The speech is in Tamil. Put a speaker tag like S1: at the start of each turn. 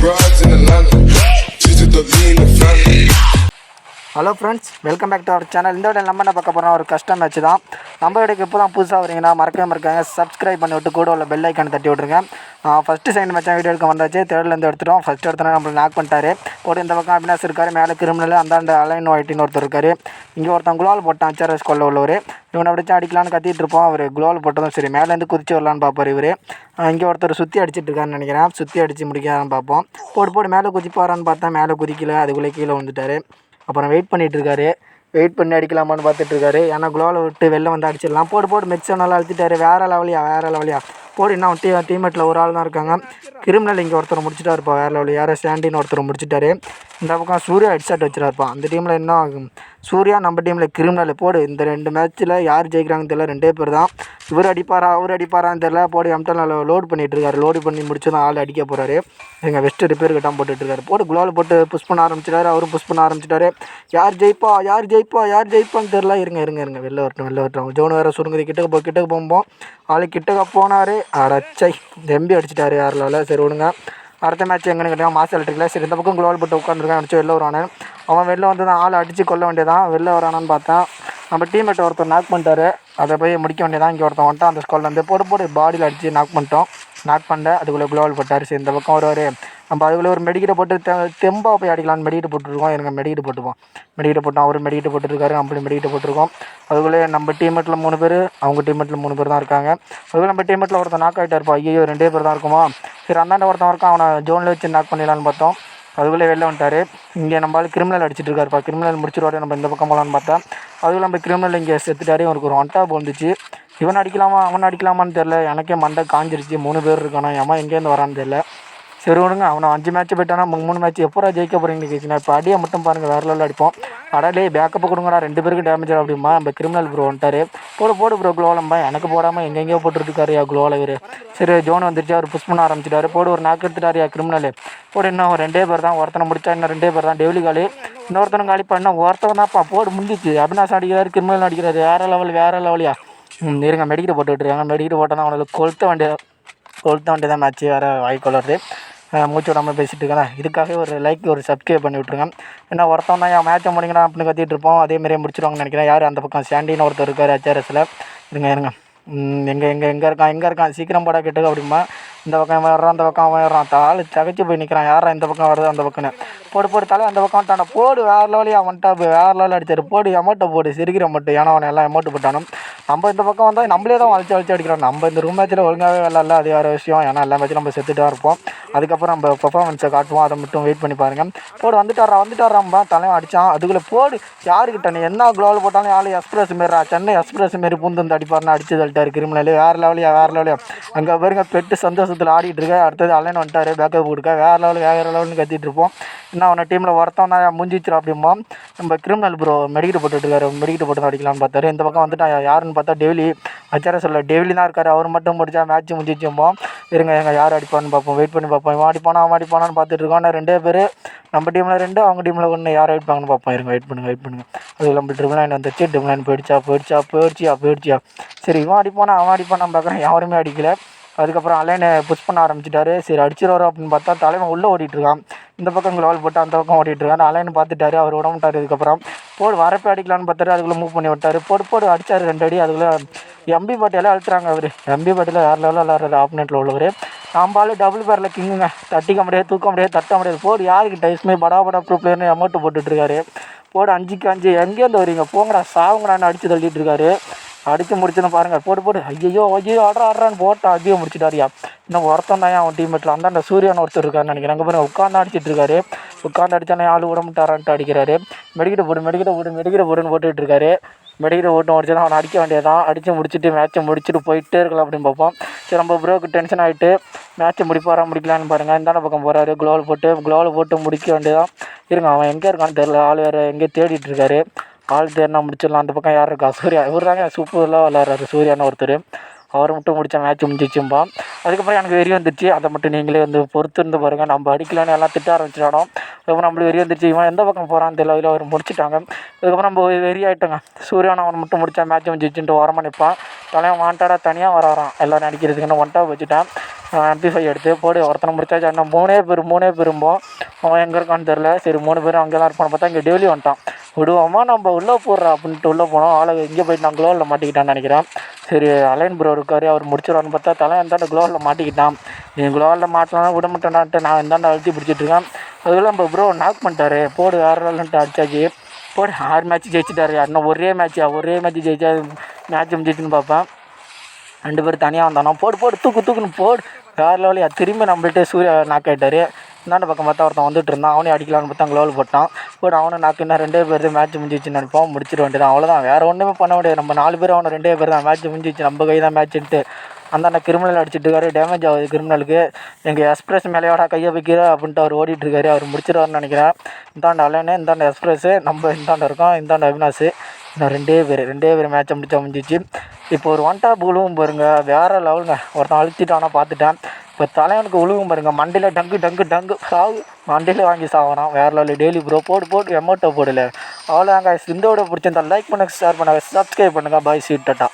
S1: broads in Atlanta. Just to the lean the family.
S2: Hello friends, welcome back to our channel. இந்த வீடியோ நம்ம என்ன பார்க்க போகிறோம், ஒரு கஸ்டம் மேட்ச் தான். நம்ம வீடியோக்கு இப்போ தான் புதுசாக வரீங்கன்னா மறக்காம இருக்காங்க, சப்ஸ்கிரைப் பண்ணி விட்டு கூட உள்ள பெல் ஐக்கான் தட்டி விட்ருங்க. ஃபஸ்ட்டு செகண்ட் மேட்சாக வீடியோ எடுக்க வந்தாச்சு. தேர்ட்லேருந்து எடுத்துட்டோம். ஃபஸ்ட் எடுத்தோன்னா நம்மளை நாக் பண்ணிட்டாரு. போட்டு இந்த பக்கம் அபினாஸ் இருக்கார், மேலே கிரிமினல், அந்தாண்ட அலைன் ஒயிட்டின்னு ஒருத்தர் இருக்கார். இங்கே ஒருத்தன் குளோல் போட்டான், HRS கொள்ள உள்ளவர். இவனை அடிச்சு அடிக்கலான்னு கத்திட்டு இருப்போம். அவர் குளோல் போட்டதும் சரி மேலேருந்து குதிச்சு வரலான்னு பார்ப்பார் இவர். இங்கே ஒருத்தர் சுற்றி அடிச்சிட்டு இருக்காருன்னு நினைக்கிறேன். சுற்றி அடித்து முடிக்காதான்னு பார்ப்போம். போட்டு மேலே குதிப்பாரான்னு பார்த்தா மேலே குதிக்கல, அதுக்குள்ளே கீழே வந்துட்டார். அப்புறம் வெயிட் பண்ணிகிட்ருக்காரு. வெயிட் பண்ணி அடிக்கலாமான்னு பார்த்துட்ருக்காரு. ஏன்னா குளோவில் விட்டு வெளில வந்து அடிச்சிடலாம். போட்டு மெக்ஸை நல்லா அழுத்திட்டாரு. வேறு லெவலியா போடு. இன்னும் டீம்மேட்டில் ஒரு ஆள் தான் இருக்காங்க. கிரிமினல் இங்கே ஒருத்தர் முடிச்சுட்டா இருப்பா, வேறு லெவலில் யாரோ சாண்டின்னு ஒருத்தர் முடிச்சுட்டாரு. இந்த பக்கம் சூர்யா ஹெட்ஷாட் வச்சுருப்பான். அந்த டீமில் இன்னும் சூர்யா, நம்ம டீமில் கிரிமினல். போடு, இந்த 2 மேட்ச்சில் யார் ஜெயிக்கிறாங்கன்னு தெரியல, 2 பேர் தான். இவர் அடிப்பாரான்னு தெரியல. போடு, எம்டெல் லோட் பண்ணிகிட்ருக்காரு. லோடு பண்ணி முடிச்சு தான் ஆள் அடிக்க போகிறாரு. எங்கள் வெஸ்ட்டு ரிப்பேர் கட்டாமல் போட்டுட்ருக்காரு. போடு, குளோவில் போட்டு புஷ் பண்ண ஆரம்பிச்சிட்டாரு. அவரும் புஷ் பண்ண ஆரம்பிச்சிட்டாரு. யார் ஜெயிப்பான்னு தெரில. இருங்க வெளில வரட்டும். ஜோன் வேறு சுருங்குது. கிட்டக்க போகும்போது ஆள் கிட்டக்க போனார். அடச்சை, தெம்பி அடிச்சிட்டாரு யார் லெவலில். சரி விடுங்க. அடுத்த மேட்ச் எங்கன்னு கேட்டால் மாஸ் எலக்ட்ரிக்கில். சரி, இந்த பக்கம் குளோவில் போட்டு உட்காந்துருக்கான். அடிச்சு வெளில வரானு. அவன் வெளில வந்து தான் ஆள் அடித்து கொள்ள வேண்டியதான். வெளில வரானான்னு பார்த்தேன். நம்ம டீம்மேட் ஒருத்தர் நாக் பண்ணிட்டாரு. அதை போய் முடிக்க வேண்டியதான். இங்கே ஒருத்தன் வந்துட்டான். அந்த ஸ்கோல்லேருந்து போட்டு பாடியில் அடித்து நாக் பண்ணிட்டோம். நாக் பண்ண அதுக்குள்ளே குளோவில் போட்டார். சரி, இந்த பக்கம் வருவார். நம்ம அதுக்குள்ளே ஒரு மெடிக்கிட்ட போட்டு தெம்பாக போய் அடிக்கலான்னு மெடிக்கிட்டு போட்டுருக்கோம். எனக்கு மெடிக்கிட்டு போட்டோம். அவர் மெடிக்கிட்டு போட்டுருக்காரு. நம்மளும் மெடிக்கிட்டு போட்டிருக்கோம். அதுக்குள்ளே நம்ம டீம்மேட்டில் 3 பேர், அவங்க டீம்மேட்டில் 3 பேர் தான் இருக்காங்க. அதுக்குள்ளே நம்ம டீம்மேட்டில் ஒருத்தன் நாக் ஆகிட்டா இருப்பா. ஐயோ 2 பேர் தான் இருக்குமா. சரி, அந்தாண்ட ஒருத்தன் இருக்கான். அவனை ஜோனில் வச்சு நாக் பண்ணிடலான்னு பார்த்தோம். அதுக்குள்ளே வெளில வந்துட்டார். இங்கே நம்மளால் கிரிமினல் அடிச்சிட்டு இருக்காருப்பா. கிரிமினல் முடிச்சிருவாரு. நம்ம இந்த பக்கம் போகலான்னு பார்த்தா அதுக்குள்ளே நம்ம கிரிமினல் இங்கே செத்துட்டாரு. அவனுக்கு ஒரு 1 டாப் வந்துச்சு. இவன் அடிக்கலாமான்னு தெரில. எனக்கே மண்டை காஞ்சிருச்சு. 3 பேர் இருக்கானா, ஏமா எங்கேருந்து வரான்னு தெரில. சரி விடுங்க. அவனை 5 மேட்ச் போயிட்டானா 3 மேட்ச் எப்போ ஜெயிக்க போகிறீங்கன்னு கேட்குறேன். இப்போ அடியை மட்டும் பாருங்கள், வேறு லெவலில் அடிப்போம். அடலே பேக்கப்பு கொடுங்கடா, 2 பேருக்கு டேமேஜ் அப்படிமா. நம்ம கிரிமினல் ப்ரோ வந்துட்டார். போடு ப்ரோ குளோலம்பா. எனக்கு போடாமல் எங்கெங்கேயோ போட்டுருக்காருயா குளோவில் இவர். சரி, ஜோன் வந்துருச்சு. அவர் புஷ் பண்ண ஆரம்பிச்சிட்டாரு. போடு, ஒரு நாக்கு எடுத்துட்டாரியா கிரிமினல். போடு, இன்னும் 2 பேர் தான். ஒருத்தனை முடிச்சா இன்னும் 2 பேர் தான். டெவிலி காலி. இன்னொருத்தனும் காலிப்பா. இன்னும் ஒருத்தவன் தான்ப்பா. போடு, முடிஞ்சிச்சு. அபினாஸ் அடிக்கிறாரு, கிரிமினல் அடிக்கிறாரு. வேறு லெவலியா. இருங்க, மெடிக்கிட்டு போட்டு விட்டுருக்காங்க. மெடிக்கிட்டு போட்டால் தான் அவனுக்கு கொளுத்த வேண்டியதான் மேட்ச்சு. வேறு வாய்க்கொள்ள வருது. மூச்சு விடாமல் பேசிகிட்டு இருக்கேன். இதுக்காக ஒரு லைக், ஒரு சப்ஸ்கிரைப் பண்ணி விட்ருங்க. ஏன்னா ஒருத்தன் தான் என் மேட்சை முடிங்கடா அப்படின்னு கத்திட்டு இருப்போம். அதேமாரியே முடிச்சிடுவாங்கன்னு நினைக்கிறேன். யார் அந்த பக்கம் சாண்டின்னு ஒருத்தர் இருக்கார் HRSல. இருங்க எங்கே இருக்கான் சீக்கிரம் போட கேட்டுக்க அப்படிமா. இந்த பக்கம் வர்றான், அந்த பக்கம் வர்றான். தாள் தகச்சு போய் நிற்கிறான். யாரா இந்த பக்கம் வருது, அந்த பக்கம்னு. போடு தலை அந்த பக்கம் வந்துட்டான. போடு, வேறு லெவலியா வந்துட்டா. வேறு லெவலில் அடிச்சார். போடு, அமௌண்ட்டை போடு, சிரிக்கிற மட்டும். ஏன்னா அவனை எல்லாம் அமௌண்ட்டு போட்டானும். நம்ம இந்த பக்கம் வந்தால் நம்மளே தான் வலிச்சு அடிக்கிறோம். நம்ம இந்த ரூம் மேட்ச்சில் ஒழுங்காகவே விளாட்ல, அது வேறு விஷயம். ஏன்னா எல்லா மேட்ச்சும் நம்ம செத்துட்டு தான் இருப்போம். அதுக்கப்புறம் நம்ம பெர்ஃபார்மன்ஸை காட்டுவோம். அதை மட்டும் வெயிட் பண்ணி பாருங்கள். போடு, வந்துட்டாராம்பா. தலைவன் அடித்தான். அதுக்குள்ளே போடு, யாருக்கிட்ட நீ என்ன குளோவில் போட்டாலும் யாரு எக்ஸ்பிரஸ் மாரிடா. சென்னை எக்ஸ்பிரஸ் மாரி பூந்து வந்து அடிப்பாருன்னு அடிச்சு தள்ளிட்டார் கிரிமினல். வேறு லெவலியா. அங்கே பாருங்க, பெட்டு சந்தோஷத்தில் ஆடிட்டு இருக்க. அடுத்தது அலைன் வந்துட்டார் பேக்கப் கொடுக்க. வேறு லெவல்னு கத்திட்டு இருப்போம். இன்னும் அவனை டீமில் ஒருத்தன் தான் முடிஞ்சிச்சிடும் அப்படிமா. நம்ம கிரிமினல் ப்ரோ மெடிக்கிட்டு போட்டுருக்காரு. மெடிக்கிட்டு போட்டு தான் அடிக்கலான்னு பார்த்தாரு. இந்த பக்கம் வந்துட்டு யாருன்னு பார்த்தா டெய்லி HRS டெய்லி தான் இருக்கார். அவர் மட்டும் முடிச்சா மேட்ச் முடிஞ்சிச்சோம்போ. இருங்க யார் அடிப்பான்னு பார்ப்போம். வெயிட் பண்ணி பார்ப்போம். அவன் அடிப்பானான்னு பார்த்துட்டு இருக்கோம். ஆனால் 2 பேர், நம்ம டீமில் 2, அவங்க டீமில் 1. யார் அடிப்பாங்கன்னு பார்ப்போம். இருங்க, வெயிட் பண்ணுங்க. அது நம்ம ட்ரிபிள் லைன் வந்துச்சு. ட்ரிபிள் லைன் போயிடுச்சா. சரி, அவன் அடிப்பானான்னு பார்க்குறேன். யாருமே அடிக்கல. அதுக்கப்புறம் அலைனை புஷ் பண்ண ஆரம்பிச்சிட்டாரு. சரி, அடிச்சிருவாரோ அப்படின்னு பார்த்தா தலைவன் உள்ளே ஓடிட்டுருக்கான். இந்த பக்கம் குளோல் போட்டு அந்த பக்கம் ஓடிட்டுருக்கான். அலைன் பார்த்துட்டாரு. அவர் விடமாட்டார். இதுக்கப்புறம் போடு, வரப்போ அடிக்கலான்னு பார்த்தாரு. அதுக்குள்ளே மூவ் பண்ணி விட்டார். போடு அடித்தார் 2 அடி. அதுக்குள்ளே எம்பி பாட்டியெல்லாம் அழுத்துறாங்க. அவர் எம்பி பாட்டியில் வேறு லெவலில் விளாட்றது. ஆப்போனெண்ட்டில் உள்ளவர். நாம்பால் டபுள் பேரில் கிங்குங்க. தட்டிக்க முடியாது, தூக்க முடியாது, தட்ட முடியாது. போடு, யாருக்கு டைஸ்மே படா ப்ரூ பிளேயர்னு அமௌண்ட்டு போட்டுட்ருக்காரு. போடு, 5க்கு 5 எங்கேருந்து வரீங்க, போங்கடா சாவுங்கடான்னு அடித்து தள்ளிட்டு இருக்காரு. அடித்து முடிச்சுன்னு பாருங்கள். போடு ஐயோ ஆடுறான்னு போட்டால் அடியே முடிச்சிட்டாரியா. இன்னும் ஒருத்தன் தான் அவன் டீம்மேட்டில். அந்தாண்ட சூர்யான்னு ஒருத்தர் இருக்காருன்னு நினைக்கிறேன். அங்கே பாருங்க, உட்காந்து அடிச்சிட்டு இருக்காரு. உட்காந்து அடித்தானே ஆள் விடமாட்டாரான்ட்டு அடிக்கிறாரு. மெடிக்கிட்ட போடுன்னு போட்டுட்டு இருக்காரு. மெடிக்கிட்ட ஓட்டு முடிச்சு தான் அவனை அடிக்க வேண்டியதான். அடித்து முடிச்சுட்டு மேட்ச்சை முடிச்சுட்டு போயிட்டே இருக்கலாம் அப்படின்னு பார்ப்போம். சரி, நம்ம ப்ரோக்கு டென்ஷன் ஆகிட்டு மேட்ச்சை முடிக்கலான்னு பாருங்கள். இந்தாண்ட பக்கம் போகிறாரு. குளோவில் போட்டு முடிக்க வேண்டியதான். இருங்க, அவன் எங்கே இருக்கான்னு தெரில. ஆள் வேறு எங்கேயோ தேடிட்டு இருக்காரு. ஆள் தேடினா முடிச்சிடலாம். அந்த பக்கம் யார் இருக்கா, சூர்யா. இவர் தாங்க சூப்பராக விளாட்றாரு, சூர்யான்னு ஒருத்தர். அவரை மட்டும் முடித்தா மேட்ச் முடிஞ்சிச்சும்பா. அதுக்கப்புறம் எனக்கு வெறி வந்துடுச்சு. அதை மட்டும் நீங்களே வந்து பொறுத்து இருந்து பாருங்கள். நம்ம அடிக்கலான்னு எல்லாம் திட்ட ஆரம்பிச்சிடணும். அதுக்கப்புறம் நம்மளுக்கு வெறி வந்துடுச்சு. இவன் எந்த பக்கம் போகிறான்னு தெரியல. அதில் அவர் முடிச்சிட்டாங்க. அதுக்கப்புறம் நம்ம வெறி ஆகிட்டோங்க. சூர்யானை அவனை மட்டும் முடித்தா மேட்ச் முடிஞ்சிச்சுன்ட்டு ஓரமாக நிற்பான். தலைவன் வாண்டாடாக தனியாக வரான் எல்லோரும் அடிக்கிறதுக்குன்னு 1 டாப் வச்சுட்டான். MP5 எடுத்து போடு ஒருத்தனை முடிச்சாச்சு அண்ணா 3 பேரும்போம். அவன் எங்கே இருக்கான்னு தெரில. சரி 3 பேரும் அங்கே தான் இருப்பான்னு பார்த்தா இங்கே டெய்லி வந்துட்டான். விடுவோமா நம்ம உள்ளே போடுறா அப்படின்ட்டு உள்ளே போனோம். ஆளை இங்கே போயிட்டு நான் க்ளோவில் மாட்டிக்கிட்டான்னு நினைக்கிறேன். சரி அலைன் ப்ரோ இருக்காரு, அவர் முடிச்சிடுவான்னு பார்த்தா தலை எந்தாண்ட க்ளோவில் மாட்டிக்கிட்டான். நீ க்ளோவில் மாட்டலாம் விட மாட்டேன்டான்ட்டு நான் எந்தாண்ட அழுத்தி பிடிச்சிட்ருக்கேன். அதுக்குள்ளே நம்ம ப்ரோ நாக் பண்ணிட்டாரு. போடு வேறு லெவல்ன்ட்டு அடிச்சாச்சு. போடு 6 மேட்ச் ஜெயிச்சிட்டாரு. இன்னும் ஒரே மேட்ச் ஜெயிச்சா மேட்ச் முடிஞ்சிச்சுன்னு பார்ப்பேன். 2 பேர் தனியாக வந்தானோ. போடு தூக்குன்னு போடு வேறு லெவலியா. திரும்பி நம்மள்கிட்ட சூர்யா நாக் ஆகிட்டார். இந்தாண்ட பக்கம் பார்த்தா ஒருத்தன் வந்துட்டு இருந்தான். அவனே அடிக்கலான்னு பார்த்தா க்ளோவில் போட்டான். போட்டு அவனை நாக்கு இன்னும் 2 பேர் மேட்ச் முடிஞ்சிச்சுன்னு நினைப்போம். முடிச்சிட வேண்டியதான், அவ்வளோதான். வேறு ஒன்றுமே பண்ண முடியாது. நம்ம 4 பேர் அவனை 2 பேர் தான். மேட்ச் முடிஞ்சிச்சு, நம்ம கை தான் மேட்ச்சுன்ட்டு அந்தாண்ட கிரிமினல் அடிச்சிட்டு இருக்காரு. டேமேஜ் ஆகுது கிரிமினலுக்கு. எங்கள் எக்ஸ்பிரஸ் மேலேயோட கையை வைக்கிற அப்படின்ட்டு அவர் ஓடிட்டுருக்காரு. அவர் முடிச்சிடுவார்னு நினைக்கிறேன். இந்தாண்ட அலைனு, இந்தாண்ட எக்ஸ்பிரஸ்ஸு, நம்ம இந்தாண்ட இருக்கோம். இந்தாண்ட அவினாஷ். இன்னும் 2 பேர் மேட்ச்சை முடிஞ்சிச்சு. இப்போ ஒரு ஒன் டாப் உழுவும் பாருங்க, வேறு லெவலுங்க. ஒருத்தன் அழுத்திட்டானா பார்த்துட்டேன். இப்போ தலைவனுக்கு உழுவும் பாருங்க, மண்டையில் டங்கு சாவு, மண்டையில் வாங்கி சாவறான். வேறு லெவலில் டெய்லி ப்ரோ போடு எமௌண்ட்டை போடல. அவ்வளோதாங்க. இந்த வீடியோ பிடிச்சிருந்தா லைக் பண்ணுங்கள், ஷேர் பண்ணுங்கள், சப்ஸ்கிரைப் பண்ணுங்கள். பாய், சீட் டாட்டா.